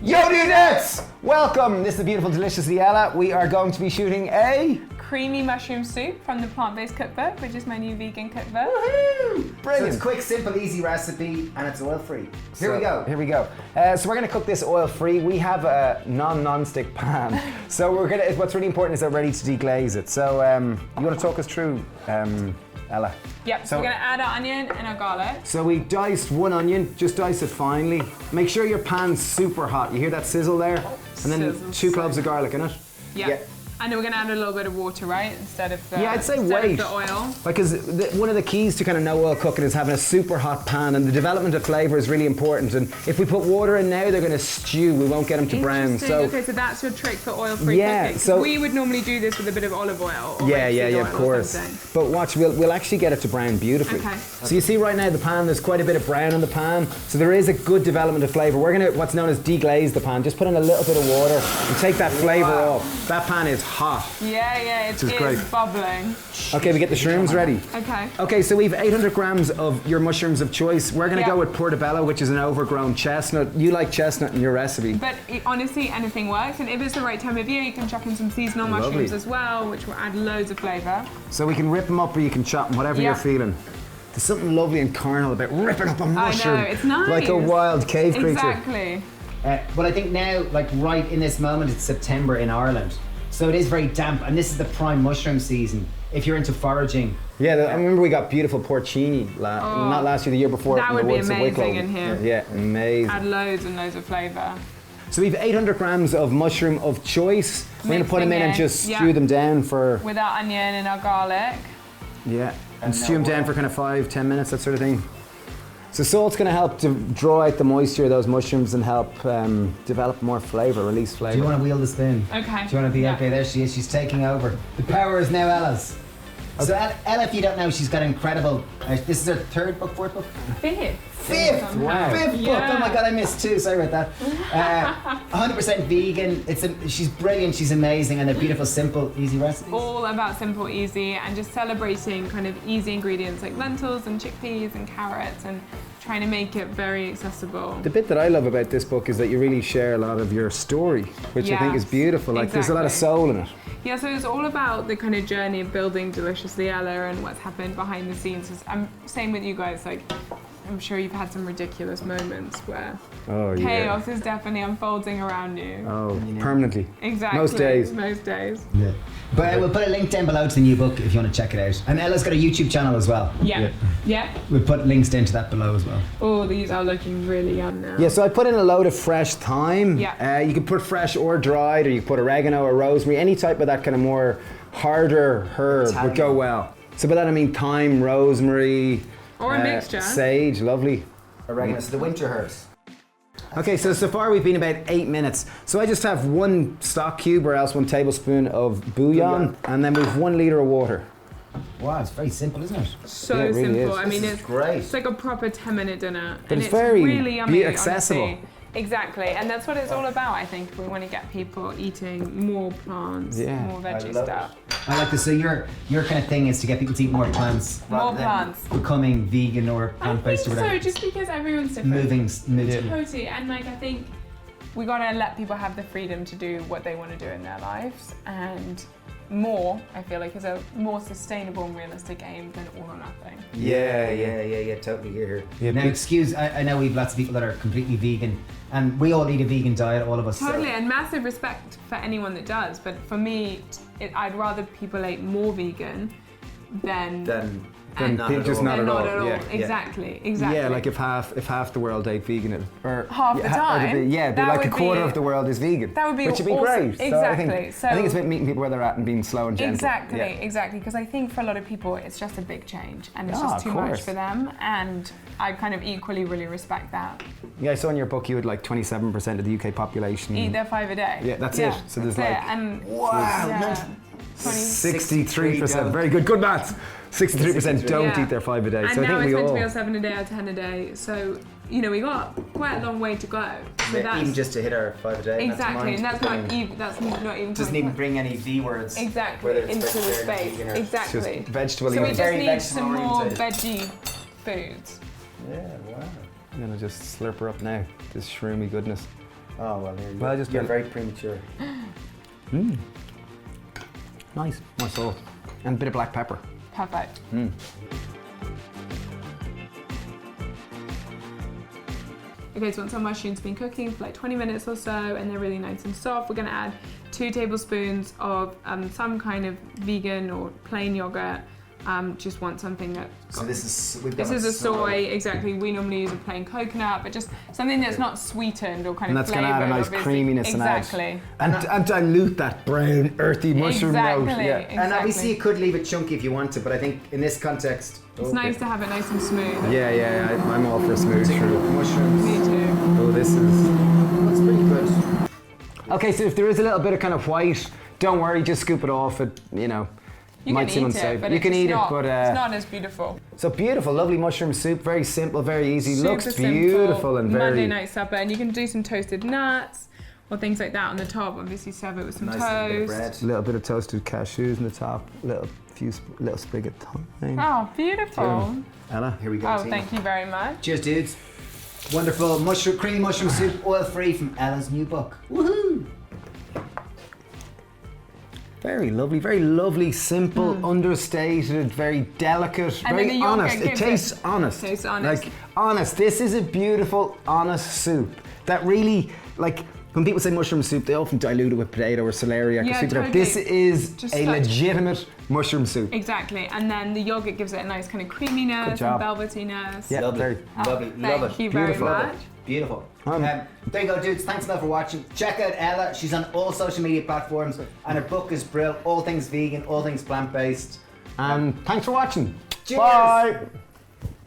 Yo dudettes! Welcome! This is the beautiful, delicious Ella. We are going to be shooting a creamy mushroom soup from the plant-based cookbook, which is my new vegan cookbook. Woohoo! Brilliant. So it's a quick, simple, easy recipe, and it's oil-free. Here we go. Here we go. So we're going to cook this oil-free. We have a non-stick pan. So what's really important is that we're ready to deglaze it. So you want to talk us through, Ella? Yep, so we're going to add our onion and our garlic. So we diced one onion, just dice it finely. Make sure your pan's super hot. You hear that sizzle there? And then 2 cloves of garlic in it. Yeah. And then we're going to add a little bit of water, right? Instead of the, I'd say wait. The oil. Because one of the keys to kind of no oil cooking is having a super hot pan, and the development of flavour is really important. And if we put water in now, they're going to stew. We won't get them to brown. So okay, so that's your trick for oil-free cooking. So we would normally do this with a bit of olive oil. Or of course. But watch, we'll actually get it to brown beautifully. Okay. So you see right now the pan, there's quite a bit of brown on the pan. So there is a good development of flavour. We're going to what's known as deglaze the pan. Just put in a little bit of water and take that flavour off. That pan is hot. Yeah, it's bubbling. Okay, we get the shrooms ready. Okay, so we've 800 grams of your mushrooms of choice. We're going to go with portobello, which is an overgrown chestnut. You like chestnut in your recipe. But honestly, anything works. And if it's the right time of year, you can chuck in some seasonal mushrooms as well, which will add loads of flavour. So we can rip them up or you can chop them, whatever you're feeling. There's something lovely and carnal about ripping up a mushroom. I know, it's nice. Like a wild cave creature. Exactly. But I think now, like right in this moment, it's September in Ireland. So it is very damp, and this is the prime mushroom season. If you're into foraging. Yeah, I remember we got beautiful porcini, not last year, the year before. That would be amazing in here. Yeah, amazing. Add loads and loads of flavour. So we've 800 grams of mushroom of choice. We're going to put them in and just stew them down for... With our onion and our garlic. Yeah, and stew them down for kind of 5-10 minutes, that sort of thing. So salt's going to help to draw out the moisture of those mushrooms and help develop more flavour, release flavour. Do you want to wheel the spoon? Okay. Do you want to be okay? There she is. She's taking over. The power is now Ella's. Okay. So Ella, if you don't know, she's got incredible. This is her third book, fourth book? Fifth. Wow. Fifth book. Oh my God, I missed 2. Sorry about that. 100% vegan. She's brilliant. She's amazing, and they're beautiful, simple, easy recipes. All about simple, easy, and just celebrating kind of easy ingredients like lentils and chickpeas and carrots, and trying to make it very accessible. The bit that I love about this book is that you really share a lot of your story, which I think is beautiful. Like there's a lot of soul in it. Yeah, so it's all about the kind of journey of building Deliciously Ella and what's happened behind the scenes. I'm same with you guys, like I'm sure you've had some ridiculous moments where chaos is definitely unfolding around you. Oh, permanently. Exactly. Most days. Yeah. But we'll put a link down below to the new book if you want to check it out. And Ella's got a YouTube channel as well. Yeah. We'll put links down to that below as well. Oh, these are looking really yum now. Yeah, so I put in a load of fresh thyme. Yeah. You can put fresh or dried, or you can put oregano or rosemary. Any type of that kind of more harder herb would go well. So by that I mean thyme, rosemary, or a mixture. Sage, lovely. Oregano, so the winter herbs. Okay, so far we've been about 8 minutes. So I just have 1 stock cube or else 1 tablespoon of bouillon, and then we've 1 litre of water. Wow, it's very simple, isn't it? So it really simple. is. I mean, it's great. It's like a proper 10-minute dinner. But and it's very really yummy, accessible. honestly. Exactly, and that's what it's all about, I think. We want to get people eating more plants, more veggie stuff. I like this. So your kind of thing is to get people to eat more plants. More plants. Becoming vegan or plant-based or whatever. I think so, just because everyone's different. Moving. Totally, and like I think we gotta let people have the freedom to do what they want to do in their lives, and more, I feel like, is a more sustainable and realistic aim than all or nothing. Yeah, totally here. Yeah, now, I know we've lots of people that are completely vegan, and we all eat a vegan diet, all of us. Totally, and massive respect for anyone that does, but for me, I'd rather people ate more vegan than not at all. Yeah. Exactly. Yeah, like if half the world ate vegan, or half the time. It'd be like a quarter of the world is vegan. That would be which would be awesome. great. Exactly. So I think it's about meeting people where they're at and being slow and gentle. Exactly. Because I think for a lot of people, it's just a big change, and it's just too much for them. And I kind of equally really respect that. Yeah, I saw in your book you had like 27% of the UK population eat their 5 a day. Yeah, that's it. So there's like wow. 63%. Very good maths. 63% don't eat their 5 a day. And so now I think it's meant to be 7 a day or 10 a day. So, we got quite a long way to go. So even just to hit our 5 a day. Exactly, and that's not even. Doesn't even bring any V words. Exactly, into the space. Exactly. Just vegetable. So we just need some more veggie foods. Yeah, wow. I'm gonna just slurp her up now. This shroomy goodness. Oh, well, you're very premature. Nice. More salt. And a bit of black pepper. Perfect. Okay, so once our mushrooms have been cooking for like 20 minutes or so and they're really nice and soft, we're gonna add 2 tablespoons of some kind of vegan or plain yogurt. Just want something that... So this is a soy, exactly. We normally use a plain coconut, but just something that's not sweetened or kind of flavored. And that's gonna add a nice creaminess exactly. and dilute that brown, earthy mushroom note. Yeah. Exactly. And obviously you could leave it chunky if you want to, but I think in this context... It's nice to have it nice and smooth. Yeah, I'm all for smooth mushrooms. Me too. Oh, that's pretty good. Okay, so if there is a little bit of kind of white, don't worry, just scoop it off. You might can seem eat unsafe. it, but you can eat not, it, but it's not as beautiful. So beautiful, lovely mushroom soup, very simple, very easy. Super Looks simple, beautiful and very Monday night supper, and you can do some toasted nuts or things like that on the top. Obviously, serve it with some toast. A little bit of toasted cashews on the top. Little sprig of thyme. Oh, beautiful. Ella, here we go. Oh, thank you very much. Cheers, dudes. Wonderful creamy mushroom soup, oil-free from Ella's new book. Woohoo! Very lovely, simple, understated, very delicate, And very honest. It tastes honest. It tastes honest. Like, honest. This is a beautiful, honest soup that really, like, when people say mushroom soup, they often dilute it with potato or celeriac or soup. totally. This is Just a legitimate mushroom soup. Exactly, and then the yogurt gives it a nice kind of creaminess and velvetyness. Yeah, lovely. Love it. Thank you very much. Beautiful. There you go, dudes. Thanks a lot for watching. Check out Ella. She's on all social media platforms, and her book is brilliant. All things vegan, all things plant-based. And thanks for watching. Cheers. Bye.